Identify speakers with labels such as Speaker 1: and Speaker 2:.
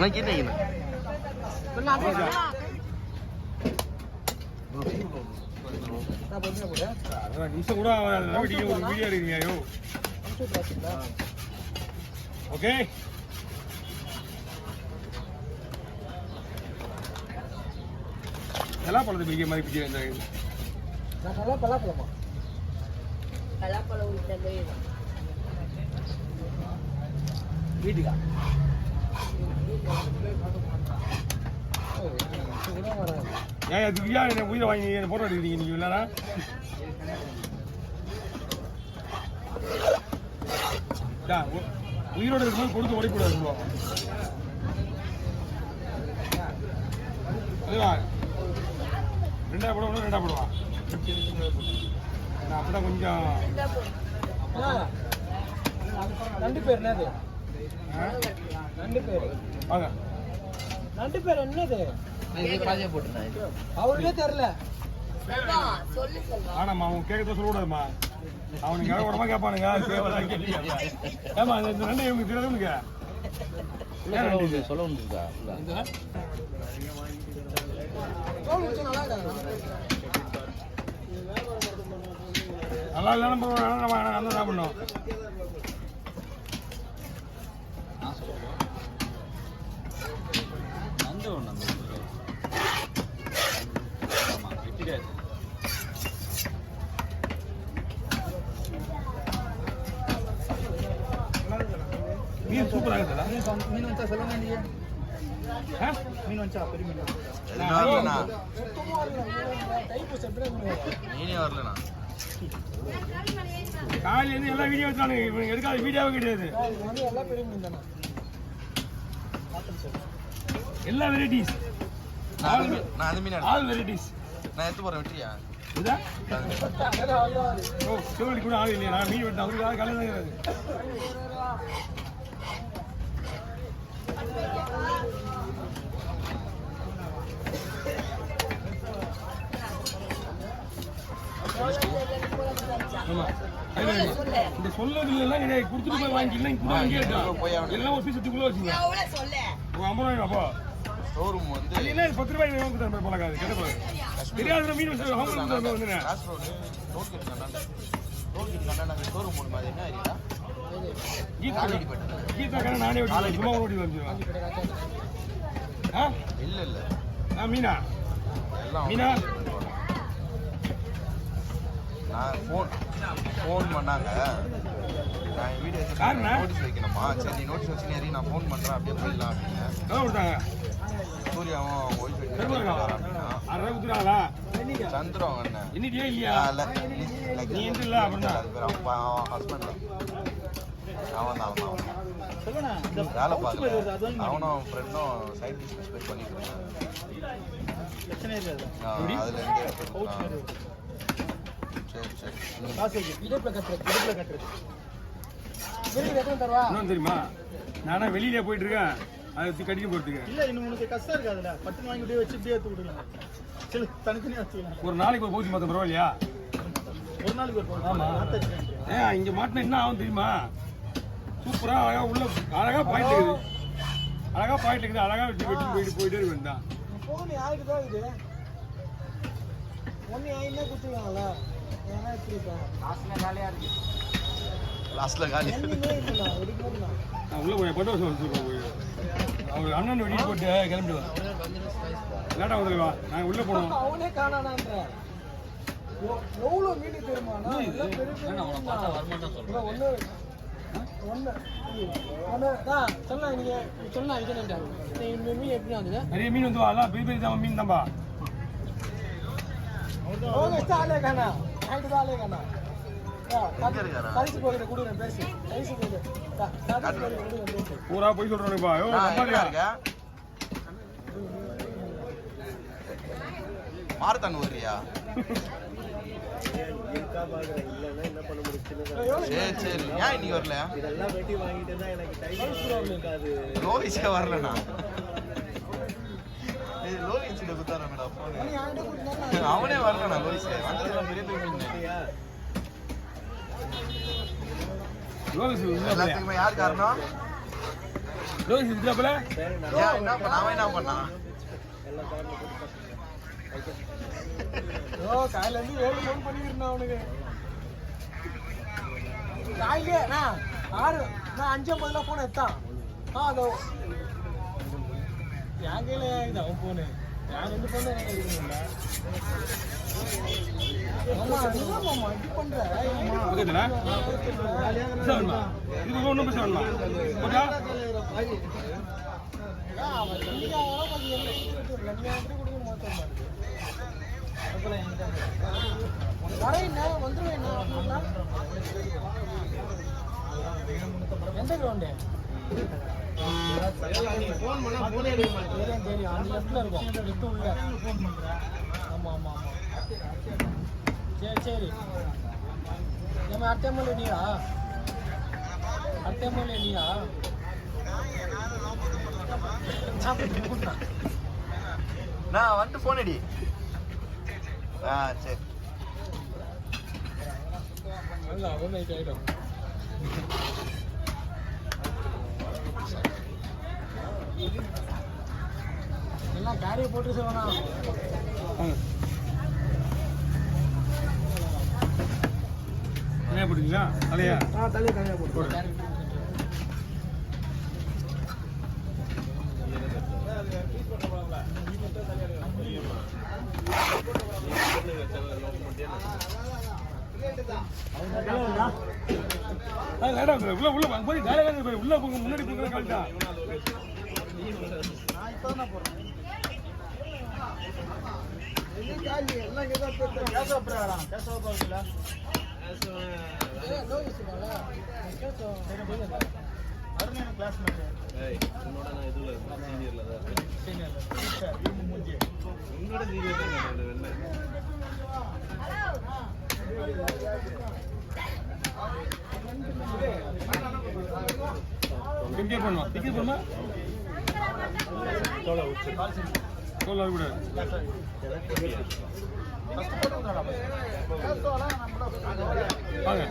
Speaker 1: நான் கேட்டேன்
Speaker 2: நிமிஷம் கூட ஒரு வீடியோ இருக்கீங்க. ஓகே நல்லா பழத்தை பிடிக்க மாதிரி பிடிக்க இந்த
Speaker 3: பலாப்பழமா பலாப்பழம் வீட்டுக்கா
Speaker 2: ஏன் அதுக்குயா என்ன உயிரை வாங்கி போட்டோ எடுக்கிறீங்க நீங்க இல்லைனா உயிரோடு இருக்கும்போது கொடுத்து ஓடிக்கூடாது சொல்லுவாங்க. அதுவா ரெண்டா போடுவோம் ரெண்டா போடுவா அப்பதான் கொஞ்சம்
Speaker 3: ரெண்டு பேர் என்னது ரெண்டு பேர்
Speaker 2: வாங்க
Speaker 3: ரெண்டு பேர் என்னது அவருக்கே தெரியல.
Speaker 2: ஆனாம்மா அவன் கேட்கறத சொல்லக்கூடாதுமா. அவனுக்கு உடம்பா கேட்பானுங்க ஏமா இந்த ரெண்டு இவங்க தெரியாதுங்க
Speaker 1: சொல்ல முடியுதா
Speaker 2: நல்லா இல்லைன்னு நம்ம என்ன பண்ணோம். மீன் சூப்பராக இருக்குதா?
Speaker 3: மீன் வச்சா சொல்லுங்க நீங்க. மீன் வச்சா பெரிய மீன்
Speaker 1: மீனே வரலண்ணா.
Speaker 2: காலையிலேருந்து எல்லா வீடியோ வச்சானுங்க. இவங்க எடுக்காத வீடியோவே கிடையாது.
Speaker 3: எல்லாம் பெரிய மீன் தானே.
Speaker 2: எல்லா வெரைட்டிஸ் ஆல் வெரைட்டிஸ்
Speaker 1: நான் எடுத்து போறேன். வெற்றியா
Speaker 2: இதா ஓ சிவடி கூட ஆள் இல்லையா? நான் மீன் வெட்ட அவருக்கு காலையில் தான் இந்த சொல்லது எல்லாம் கொடுத்துட்டு போய் வாங்கிக்கலாம். எல்லாம் ஒரு பீசத்துக்குள்ள வச்சுங்க. 50 ரூபாய் அப்போ
Speaker 1: ஷோரூம் வந்து
Speaker 2: 10 ரூபாய் பழகாது கேட்ட தெரியாத மீன் வந்து கீதா நானே சும்மா ஓடி வந்துடுவேன்.
Speaker 1: இல்ல
Speaker 2: மீனா மீனா
Speaker 1: நான் ஃபோன் பண்ணாங்க. நான் வீடியோ நோட்டீஸ் வைக்கணுமா? சரி நீ நோட்டீஸ் வச்சு நான் ஃபோன் பண்ணுறேன் அப்படியே போயிடலாம் அப்படின்னு. சூர்யாவும் சந்திரம் அண்ணன்
Speaker 2: இன்னிட்டியா இல்லையா? நீ இல்ல அப்படின்னா
Speaker 1: அப்பா ஹஸ்பண்ட் அவன் தான் வேலை பார்க்குறேன். அவனும் ஃப்ரெண்டும் சைட் பிஸ்னஸ் போய் பண்ணிட்டு இருக்காங்க. அதுல இருந்து
Speaker 2: தெரியுமா? நானா வெளியில போயிட்டு இருக்கேன். அது கடிக்க போறதுக்கு
Speaker 3: இல்ல இன்னும் உனக்கு கஷ்டம் இருக்காதுல்ல. பட்டு வாங்கி அப்படியே வச்சு இப்படியே எடுத்து விடலாம். சரி தனித்தனியா வச்சுக்கலாம்.
Speaker 2: ஒரு நாளைக்கு ஒரு பவுச்சு மாத்த பரவாயில்லையா?
Speaker 3: ஒரு நாளைக்கு ஒரு பவுச்சு. ஆமா
Speaker 2: இங்க மாட்டினா என்ன ஆகும் தெரியுமா? சூப்பரா அழகா உள்ள அழகா பாயிண்ட் இருக்குது. அழகா பாயிண்ட் இருக்குது. அழகா வெட்டி போயிட்டே இருக்கு. தான்
Speaker 3: போன் யாருக்கு தான் இது ஒன்னு என்ன குடுத்துருவாங்கல்ல. ஏன்னா இப்படி
Speaker 1: லாஸ்ட்ல காலி
Speaker 2: உள்ள போய் பட்டு வருஷம் அவர் அண்ணன் வெளியே போட்டு கிளம்பிடுவான். லேட்டா வந்துருவா. நாங்கள் உள்ள போனோம்.
Speaker 3: அவனே காணானான்ற எவ்வளோ மீன் தெரியுமா?
Speaker 2: நிறைய மீன் வந்து அதெல்லாம் பெரிய பெரிய மீன் தான்பா. பூரா போய் சொல்றானுப்பா.
Speaker 1: மாரத்தான் வர்றியா? சரி சரி ஏன் இன்னைக்கு வரலையா? லோகிச்சே வரலண்ணா. லோகிச்சில குத்தாரா மேடம் போன். அவனே வரலண்ணா. லோகிச்சே வந்ததுல பெரிய பெரிய எல்லாத்துக்குமே யார் காரணம்?
Speaker 2: லோகேஷ் இதுல
Speaker 1: ஏன் என்ன பண்ண அவன் என்ன பண்ணான்
Speaker 3: காலையில இருந்து 7 ஃபோன் பண்ணிக்கிறேன் அவனுக்கு காலையிலே நான் 5:50 ஃபோன் எடுத்தான் அதோ என் கையில இது அவன் ஃபோனு நான் 2 ஃபோன் தான் எடுக்கணும்ல ஆமா மாமா இது பண்ற
Speaker 2: ஓகேடா சார்மா இது ஒண்ணும் பேச வேண்டாம் ஓகே
Speaker 3: அவன் நீங்க வர பாத்தீங்க லட்சியம் எப்படி கொடுக்கணும் மாத்தம் வரேன் வந்துருவேன் எந்த கிரவுண்டு ஃபோன் பண்ணா ஃபோனே எடுக்க மாட்டேன் தெரியும் அந்த லெஃப்ட்ல இருக்கும் லெஃப்ட் உள்ள ஃபோன் பண்றேன் ஆமா ஆமா ஆமா சரி சரி நம்ம அர்த்தமல்ல நீயா
Speaker 1: நான் வந்து போன் அடி சரி
Speaker 3: ஆயிடும் எல்லாம் கேரியை போட்டு சொல்லுவாங்க
Speaker 2: என்ன போடுறீங்களா தலையா
Speaker 3: தலையை போட்டு
Speaker 2: உள்ள போய் உள்ள போங்க முன்னாடி போங்க கரெக்டா டிக்கெட் பண்ணுமா தோலை விட வாங்க